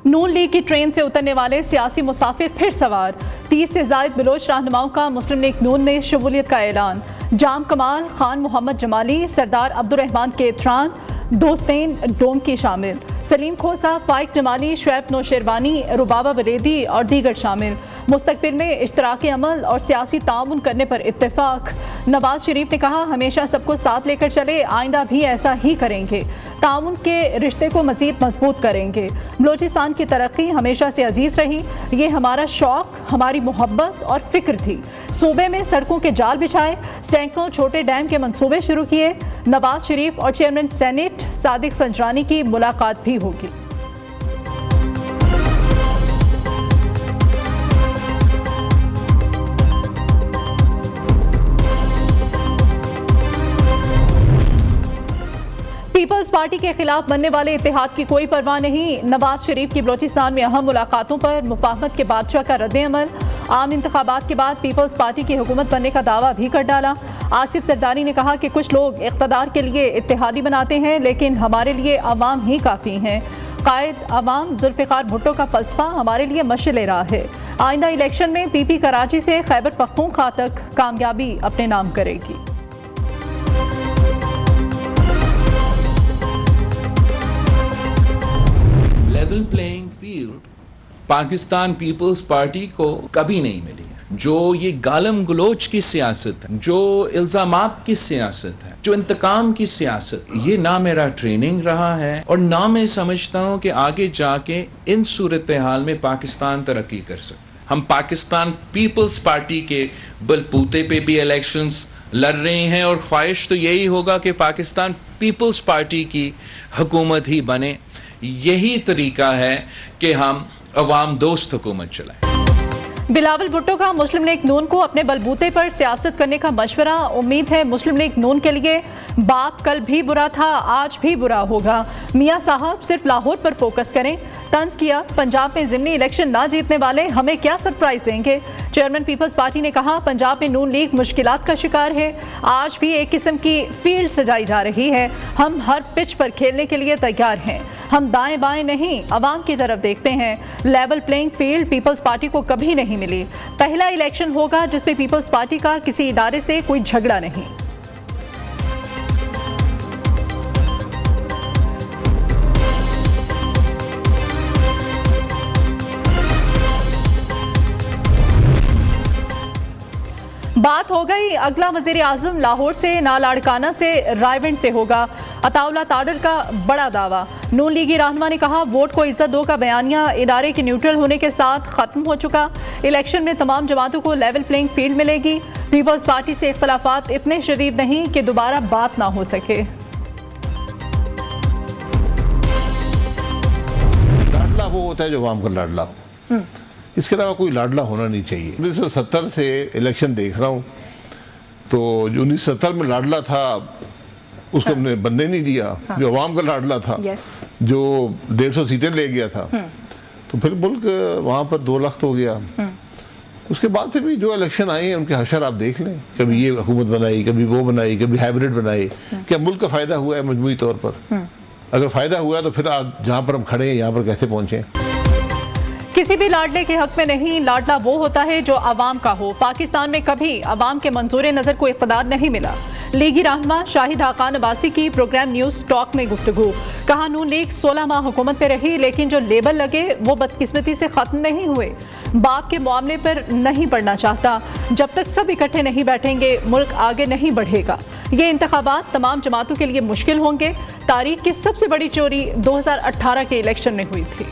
नून league की train से उतरने वाले सियासी मुसाफिर फिर सवार। 30 से ज़ायद बलोच रहनुमाओं का मुस्लिम लीग नून में शमूलियत का ऐलान। जाम कमाल, खान मोहम्मद जमाली, सरदार अब्दुर्रहमान केतरान, दोस्तेन डोमकी शामिल। सलीम खोसा, फाइक जमाली, शुएब नौशेरवानी, रुबाबा वलेदी और दीगर शामिल। मुस्तकबिल में इश्तराकी अमल और सियासी ताउन करने पर इत्तेफाक। नवाज शरीफ ने कहा, हमेशा सबको साथ लेकर चले, आइंदा भी ऐसा ही करेंगे। ताउन के रिश्ते को मज़ीद मजबूत करेंगे। बलोचिस्तान की तरक्की हमेशा से अजीज़ रही। ये हमारा शौक़, हमारी मोहब्बत और फ़िक्र थी। सूबे में सड़कों के जाल बिछाए, सैकड़ों छोटे डैम के मंसूबे शुरू किए। नवाज शरीफ और चेयरमैन सेनेट सादिक संजरानी की मुलाकात भी होगी। पीपल्स पार्टी के खिलाफ बनने वाले इत्तेहाद की कोई परवाह नहीं। नवाज शरीफ की बलोचिस्तान में अहम मुलाकातों पर मुफाहमत के बादशाह का रद्द-ए-अमल। आम इंतखाबात के बाद पीपल्स पार्टी की हुकूमत बनने का दावा भी कर डाला। आसिफ जरदारी ने कहा कि कुछ लोग इक़्तिदार के लिए इत्तेहादी बनाते हैं, लेकिन हमारे लिए अवाम ही काफ़ी हैं। कायद अवाम जुल्फ़िकार भुट्टो का फ़लसफ़ा हमारे लिए मशअल राह है। आइंदा इलेक्शन में पीपी कराची से खैबर पख्तूनख्वा तक कामयाबी अपने नाम करेगी। Level playing field Pakistan People's Party को कभी नहीं मिली है। जो ये गालम गलोच की सियासत है, जो इल्जामात की सियासत है, जो इंतकाम की सियासत, ये ना मेरा ट्रेनिंग रहा है और ना मैं समझता हूँ कि आगे जाके इन सूरत हाल में पाकिस्तान तरक्की कर सकता। हम पाकिस्तान पीपल्स पार्टी के बलबूते पे भी इलेक्शंस लड़ रहे हैं और ख्वाहिश तो यही होगा कि पाकिस्तान पीपल्स पार्टी की हुकूमत ही बने। यही तरीका है कि हम अवाम दोस्त हुकूमत चलाएं। बिलावल भुट्टो का मुस्लिम लीग नून को अपने बलबूते पर सियासत करने का मशवरा। उम्मीद है मुस्लिम लीग नून के लिए बाप कल भी बुरा था, आज भी बुरा होगा। मियां साहब सिर्फ लाहौर पर फोकस करें। तंज किया, पंजाब में ज़िमनी इलेक्शन ना जीतने वाले हमें क्या सरप्राइज देंगे। चेयरमैन पीपल्स पार्टी ने कहा, पंजाब में नून लीग मुश्किलात का शिकार है। आज भी एक किस्म की फील्ड सजाई जा रही है। हम हर पिच पर खेलने के लिए तैयार हैं। हम दाएं बाएं नहीं, अवाम की तरफ देखते हैं। Level playing field People's Party को कभी नहीं मिली। पहला इलेक्शन होगा जिसमें पीपल्स पार्टी का किसी इदारे से कोई झगड़ा नहीं। बात हो गई अगला वज़ीर आज़म लाहौर से ना लाड़काना से रायवंड से होगा। अताउल्ला ताडर का बड़ा दावा। नून लीगी रहनुमा ने कहा, वोट को इज्जत दो का बयानिया इदारे के न्यूट्रल होने के साथ ख़त्म हो चुका। इलेक्शन में तमाम जमातों को लेवल प्लेइंग फील्ड मिलेगी। पीपल्स पार्टी से इख्तलाफात इतने शदीद नहीं कि दोबारा बात ना हो सके। लाडला वो होता है जो अवाम का लाडला हो, इसके अलावा कोई लाडला होना नहीं चाहिए। 1970 से इलेक्शन देख रहा हूँ, तो जो 1970 में लाडला था उसको हमने बनने नहीं दिया। जो अवाम का लाडला था, जो 150 सीटें ले गया था, तो फिर मुल्क वहाँ पर 2 लाख हो गया। उसके बाद से भी जो इलेक्शन आए हैं उनके हशर आप देख लें, कभी ये हुकूमत बनाई, कभी वो बनाई, कभी हाइब्रिड बनाई। क्या मुल्क का फ़ायदा हुआ है मजमूई तौर पर? अगर फ़ायदा हुआ तो फिर आज जहाँ पर हम खड़े हैं यहाँ पर कैसे पहुँचे? किसी भी लाडले के हक में नहीं, लाडला वो होता है जो अवाम का हो। पाकिस्तान में कभी अवाम के मंजूर नज़र को इक़्तिदार नहीं मिला। लीगी रहनुमा शाहिद हाकान अब्बासी की प्रोग्राम न्यूज़ टॉक में गुफ्तगू। कहा, नून लीग 16 माह हुकूमत में रही, लेकिन जो लेबल लगे वो बदकिस्मती से ख़त्म नहीं हुए। बाप के मामले पर नहीं पढ़ना चाहता। जब तक सब इकट्ठे नहीं बैठेंगे मुल्क आगे नहीं बढ़ेगा। ये इंतखाबात तमाम जमातों के लिए मुश्किल होंगे। तारीख की सबसे बड़ी चोरी 2018 के इलेक्शन में हुई थी।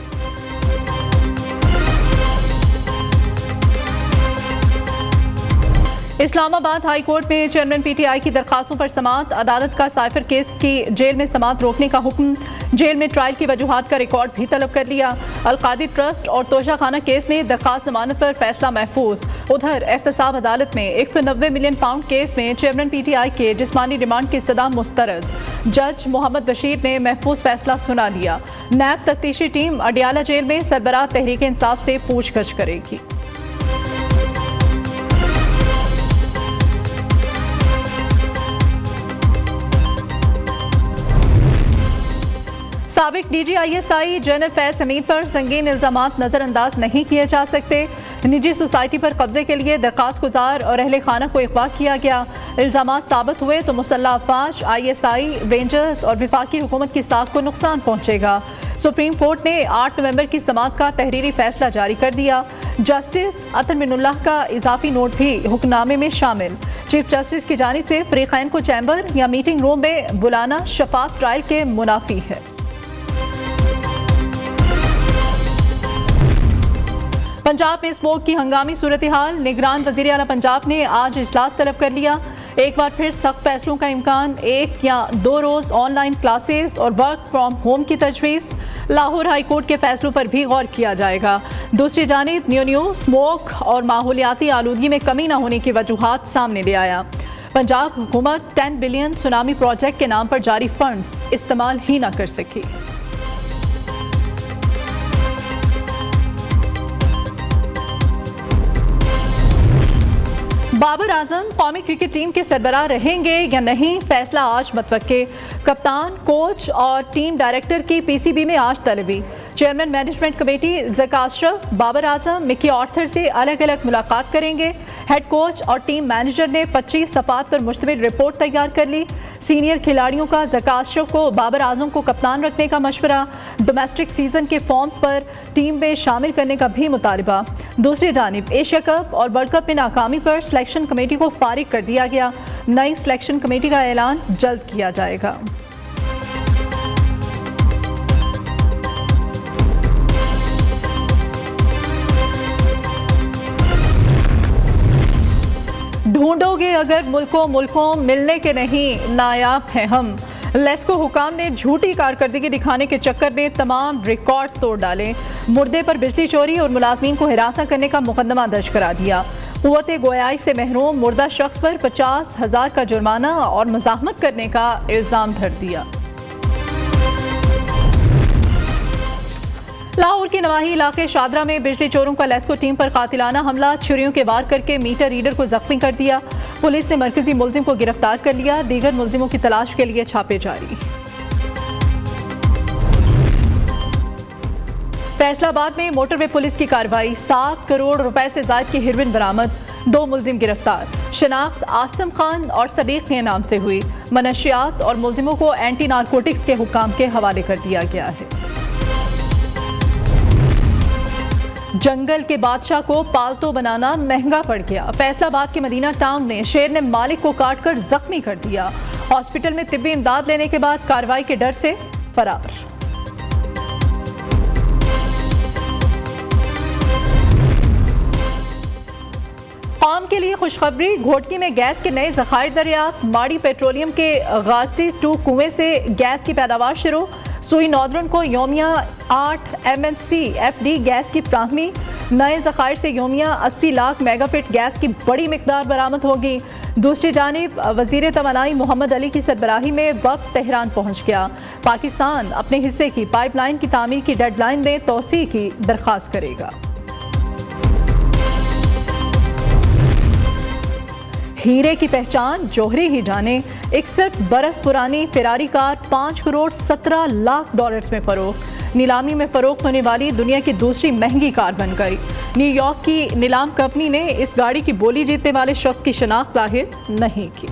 इस्लामाबाद हाई कोर्ट में चेयरमैन पीटीआई की दरखास्तों पर समाअत। अदालत का साइफर केस की जेल में समाअत रोकने का हुक्म। जेल में ट्रायल की वजूहात का रिकॉर्ड भी तलब कर लिया। अलकादिर ट्रस्ट और तोशा खाना केस में दरखास्त जमानत पर फैसला महफूज। उधर एहतसाब अदालत में 190 मिलियन पाउंड केस में चेयरमैन पीटीआई के जिस्मानी रिमांड की इस्तदा मुस्तरद। जज मोहम्मद बशीर ने महफूज फैसला सुना लिया। नैब तफ्तीशी टीम अडियाला जेल में सरबराह तहरीक इंसाफ से पूछगछ करेगी। साबिक DGISI जनरल फैज हमीद पर संगीन इल्जामात नज़रअंदाज नहीं किए जा सकते। निजी सोसाइटी पर कब्जे के लिए दरखास्त गुजार और अहले खाना को अगवा किया गया। इल्जामात साबित हुए तो मुसल्लह अफवाज, ISI, रेंजर्स और वफाकी हुकूमत की साख को नुकसान पहुँचेगा। सुप्रीम कोर्ट ने 8 नवंबर की समाअत का तहरीरी फैसला जारी कर दिया। जस्टिस अतर मिनुल्लाह का इजाफी नोट भी हुक्मनामे में शामिल। चीफ जस्टिस की जानिब से फरीकैन को चैम्बर या मीटिंग रूम में बुलाना शफाफ ट्रायल के मुनाफी है। पंजाब में स्मोक की हंगामी सूरत हाल। निगरान वज़ीर आला पंजाब ने आज इजलास तलब कर लिया। एक बार फिर सख्त फैसलों का इम्कान। 1 या 2 रोज़ ऑनलाइन क्लासेस और वर्क फ्राम होम की तजवीज़। लाहौर हाई कोर्ट के फैसलों पर भी गौर किया जाएगा। दूसरी जानिब न्यू स्मोक और माहौलियाती आलूदगी में कमी न होने की वजूहात सामने ले आया। पंजाब हुकूमत 10 बिलियन सुनामी प्रोजेक्ट के नाम पर जारी फंड्स इस्तेमाल ही न कर सकी। बाबर आजम कौमी क्रिकेट टीम के सरबराह रहेंगे या नहीं, फैसला आज मतवक्के। कप्तान, कोच और टीम डायरेक्टर की PCB में आज तलबी। Chairman management committee Zaka Ashraf, Babar Azam, Mickey Arthur से अलग अलग मुलाकात करेंगे। हेड कोच और टीम मैनेजर ने 25 सफ़ात पर मुश्तमिल रिपोर्ट तैयार कर ली। सीनियर खिलाड़ियों का ज़का अशरफ को बाबर आजम को कप्तान रखने का मशवरा। डोमेस्टिक सीजन के फॉर्म पर टीम में शामिल करने का भी मुतालबा। दूसरी जानिब एशिया कप और वर्ल्ड कप में नाकामी पर सिलेक्शन कमेटी को फारिग कर दिया गया। नई सिलेक्शन कमेटी का ऐलान जल्द किया जाएगा। ढूंढोगे अगर मुल्कों मिलने के नहीं, नायाब हैं हम। लेस्को हुकाम ने झूठी कारकर्दगी दिखाने के चक्कर में तमाम रिकॉर्ड्स तोड़ डाले। मुर्दे पर बिजली चोरी और मुलाजमीन को हिरासा करने का मुकदमा दर्ज करा दिया। कुव्वते गोयाई से महरूम मुर्दा शख्स पर 50,000 का जुर्माना और मज़ाहमत करने का इल्ज़ाम धर दिया। लाहौर के नवाही इलाके शादरा में बिजली चोरों का लेस्को टीम पर कातिलाना हमला। छुरियों के वार करके मीटर रीडर को जख्मी कर दिया। पुलिस ने मरकजी मुलजिम को गिरफ्तार कर लिया। दीगर मुलजिमों की तलाश के लिए छापे जारी। फैसलाबाद में मोटरवे पुलिस की कार्रवाई। 7 करोड़ रुपए से ज्यादा की हेरोइन बरामद। 2 मुलजिम गिरफ्तार। शनाख्त आस्तम खान और सदीक के नाम से हुई। मनशियात और मुलजिमों को एंटी नारकोटिक्स के हुक्काम के हवाले कर दिया गया है। जंगल के बादशाह को पालतू बनाना महंगा पड़ गया। फैसलाबाद के मदीना टाउन में शेर ने मालिक को काटकर जख्मी कर दिया। हॉस्पिटल में तिब्बी इमदाद लेने के बाद कार्रवाई के डर से फरार। कौम के लिए खुशखबरी। घोटकी में गैस के नए ज़खायर दरियाफ्त। माड़ी पेट्रोलियम के गाजडी 2 कुएं से गैस की पैदावार शुरू। सुई नॉर्दर्न को योमिया 8 MMC FD गैस की फ्राहमी। नए ज़खायर से योमिया 80 लाख मेगाफिट गैस की बड़ी मिकदार बरामद होगी। दूसरी जानिब वज़ीर तवानाई मोहम्मद अली की सरबराही में वक्त तेहरान पहुँच गया। पाकिस्तान अपने हिस्से की पाइपलाइन की तामीर की डेडलाइन में तोसी की दरख्वास्त करेगा। हीरे की पहचान जौहरी ही जाने। 61 बरस पुरानी Ferrari car 5 crore 17 lakh dollars में फरोख्त। नीलामी में फरोख्त होने वाली दुनिया की दूसरी महंगी कार बन गई। न्यूयॉर्क की नीलाम कंपनी ने इस गाड़ी की बोली जीतने वाले शख्स की शनाख्त जाहिर नहीं की।